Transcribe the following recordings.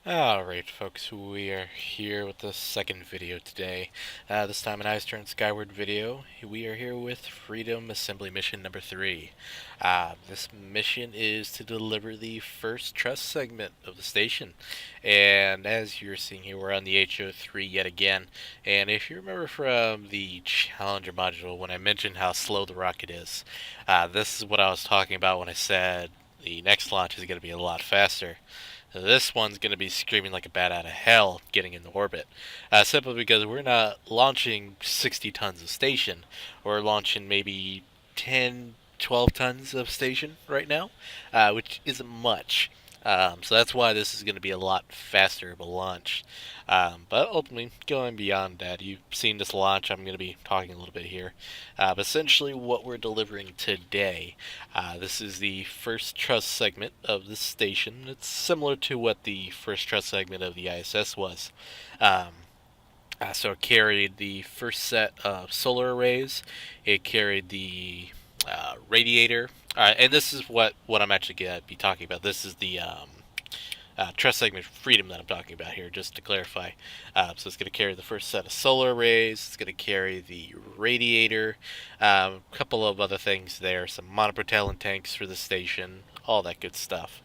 Alright folks, we are here with the second video today. This time an Turned Skyward video. We are here with Freedom Assembly Mission number 3. This mission is to deliver the first truss segment of the station. And as you're seeing here, we're on the HO3 yet again. And if you remember from the Challenger module when I mentioned how slow the rocket is, this is what I was talking about when I said the next launch is going to be a lot faster. This one's going to be screaming like a bat out of hell getting into orbit. Simply because we're not launching 60 tons of station. We're launching maybe 10, 12 tons of station right now, which isn't much. So that's why this is going to be a lot faster of a launch. But ultimately, going beyond that, you've seen this launch. I'm going to be talking a little bit here. But essentially, what we're delivering today, this is the first truss segment of the station. It's similar to what the first truss segment of the ISS was. Um, so it carried the first set of solar arrays. It carried the radiator. And this is what I'm actually going to be talking about. This is the truss segment freedom that I'm talking about here, just to clarify. So it's going to carry the first set of solar arrays. It's going to carry the radiator, a couple of other things there, some monopropellant tanks for the station, all that good stuff.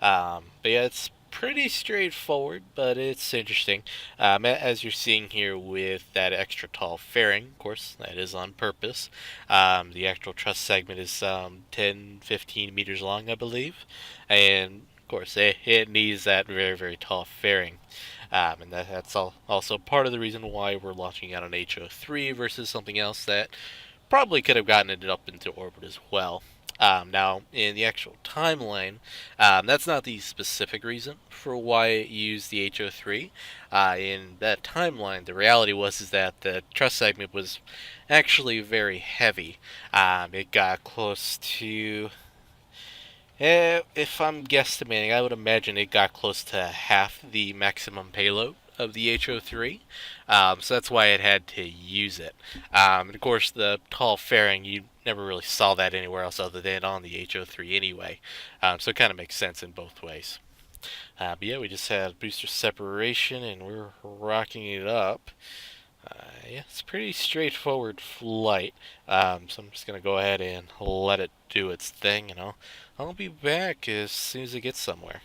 But yeah, it's pretty straightforward, but it's interesting. As you're seeing here with that extra tall fairing, of course, that is on purpose. The actual truss segment is 10, 15 meters long, I believe. And of course, it needs that very, very tall fairing. And that's also part of the reason why we're launching out on HO3 versus something else that probably could have gotten it up into orbit as well. Now, in the actual timeline, that's not the specific reason for why it used the HO3. In that timeline, the reality was is that the truss segment was actually very heavy. It got close to, if I'm guesstimating, I would imagine it got close to half the maximum payload of the HO3, so that's why it had to use it. And of course, the tall fairing, you never really saw that anywhere else other than on the HO3 anyway, so it kind of makes sense in both ways. But yeah, we just had booster separation and we're rocking it up. Yeah, it's a pretty straightforward flight. So I'm just gonna go ahead and let it do its thing, and I'll be back as soon as it gets somewhere.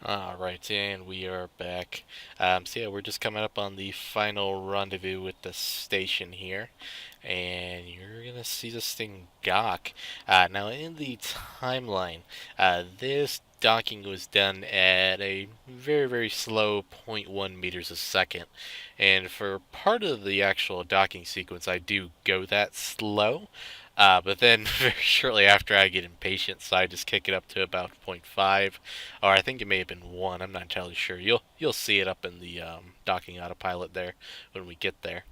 Alright, and we are back. So yeah, we're just coming up on the final rendezvous with the station here. And you're gonna see this thing dock. Now in the timeline, this docking was done at a very, very slow zero point 0.1 meters a second. And for part of the actual docking sequence, I do go that slow. But then very shortly after I get impatient, so I just kick it up to about zero point 0.5, or I think it may have been 1. I'm not entirely sure. You'll see it up in the docking autopilot there when we get there.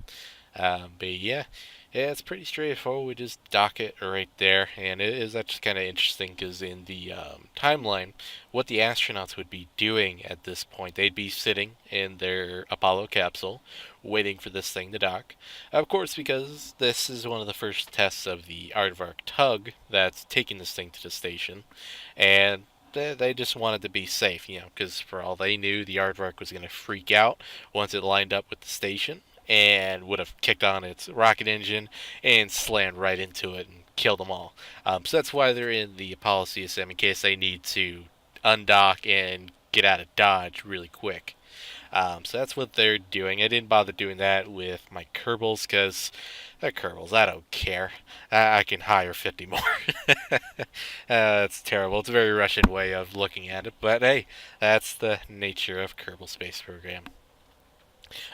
But yeah, it's pretty straightforward. We just dock it right there, and it is actually kind of interesting because in the timeline, what the astronauts would be doing at this point, they'd be sitting in their Apollo capsule, waiting for this thing to dock. Of course, because this is one of the first tests of the Aardvark tug that's taking this thing to the station, and they just wanted to be safe, because for all they knew, the Aardvark was going to freak out once it lined up with the station and would have kicked on its rocket engine and slammed right into it and killed them all. So that's why they're in the Apollo CSM in case they need to undock and get out of Dodge really quick. So that's what they're doing. I didn't bother doing that with my Kerbals because they're Kerbals. I don't care. I can hire 50 more. It's terrible. It's a very Russian way of looking at it, but hey, that's the nature of Kerbal Space Program.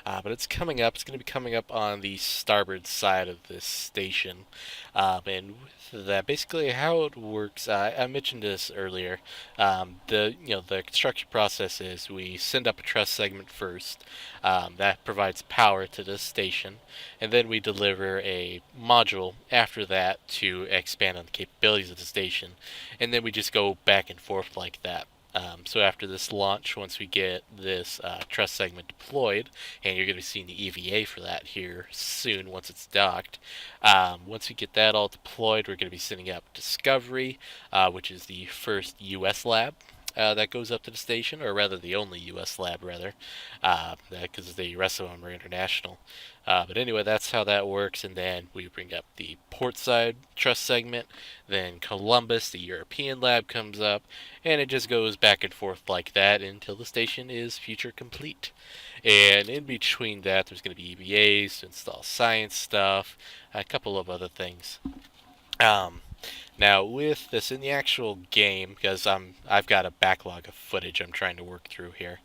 But it's coming up. It's going to be coming up on the starboard side of this station. And with that, basically how it works, I mentioned this earlier. The construction process is we send up a truss segment first. That provides power to the station, and then we deliver a module after that to expand on the capabilities of the station, and then we just go back and forth like that. So after this launch, once we get this truss segment deployed, and you're going to be seeing the EVA for that here soon once it's docked, once we get that all deployed, we're going to be sending up Discovery, which is the first U.S. lab. That goes up to the station, or rather the only U.S. lab, rather, because the rest of them are international. But anyway, that's how that works, and then we bring up the portside truss segment, then Columbus, the European lab, comes up, and it just goes back and forth like that until the station is future complete. And in between that, there's going to be EVAs to install science stuff, a couple of other things. Um, Now, with this in the actual game, because I've got a backlog of footage I'm trying to work through here.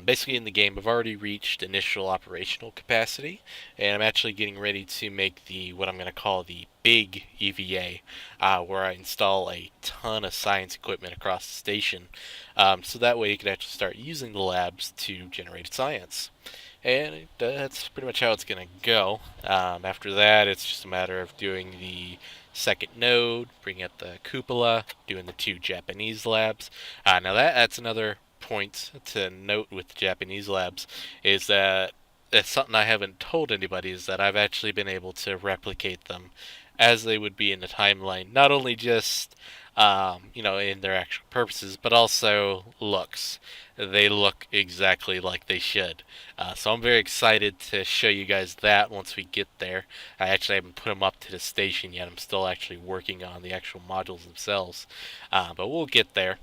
Basically, in the game, I've already reached initial operational capacity, and I'm actually getting ready to make the what I'm going to call the big EVA, where I install a ton of science equipment across the station, so that way you can actually start using the labs to generate science. And that's pretty much how it's going to go. After that, it's just a matter of doing the second node, bringing up the cupola, doing the 2 Japanese labs. Now that's another point to note with the Japanese labs is that that's something I haven't told anybody is that I've actually been able to replicate them as they would be in the timeline, not only just in their actual purposes, but also looks. They look exactly like they should. So I'm very excited to show you guys that once we get there. I actually haven't put them up to the station yet. I'm still actually working on the actual modules themselves. But we'll get there.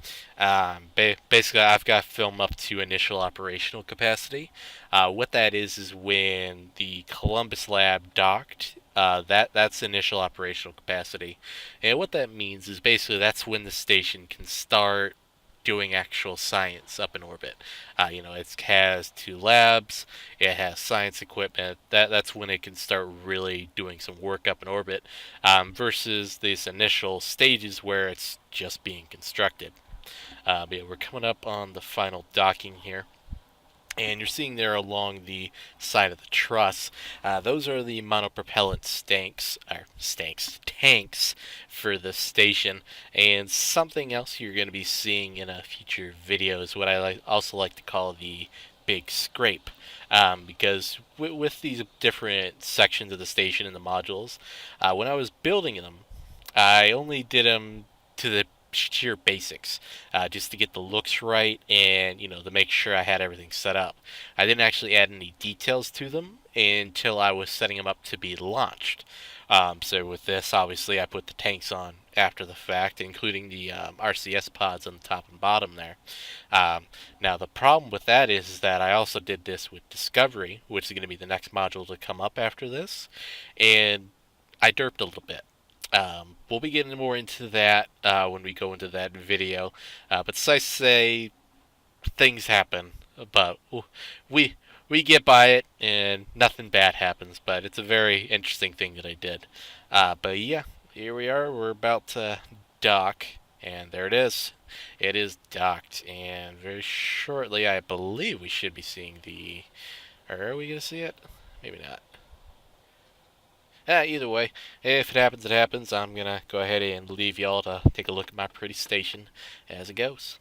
Basically, I've got film up to initial operational capacity. What that is when the Columbus lab docked. That's initial operational capacity, and what that means is basically that's when the station can start doing actual science up in orbit. It has 2 labs, it has science equipment. That's when it can start really doing some work up in orbit, versus these initial stages where it's just being constructed. But yeah, we're coming up on the final docking here. And you're seeing there along the side of the truss, those are the monopropellant tanks for the station. And something else you're going to be seeing in a future video is what I also like to call the big scrape. Because with these different sections of the station and the modules, when I was building them, I only did them to the sheer basics, just to get the looks right and to make sure I had everything set up. I didn't actually add any details to them until I was setting them up to be launched. So with this, obviously, I put the tanks on after the fact, including the RCS pods on the top and bottom there. Um, Now, the problem with that is that I also did this with Discovery, which is going to be the next module to come up after this, and I derped a little bit. We'll be getting more into that when we go into that video, but suffice to say, things happen, but we we get by it and nothing bad happens. But it's a very interesting thing that I did. But yeah, here we are. We're about to dock, and there it is. It is docked, and very shortly, I believe we should be seeing the. Or are we gonna see it? Maybe not. Either way, if it happens, it happens. I'm gonna go ahead and leave y'all to take a look at my pretty station as it goes.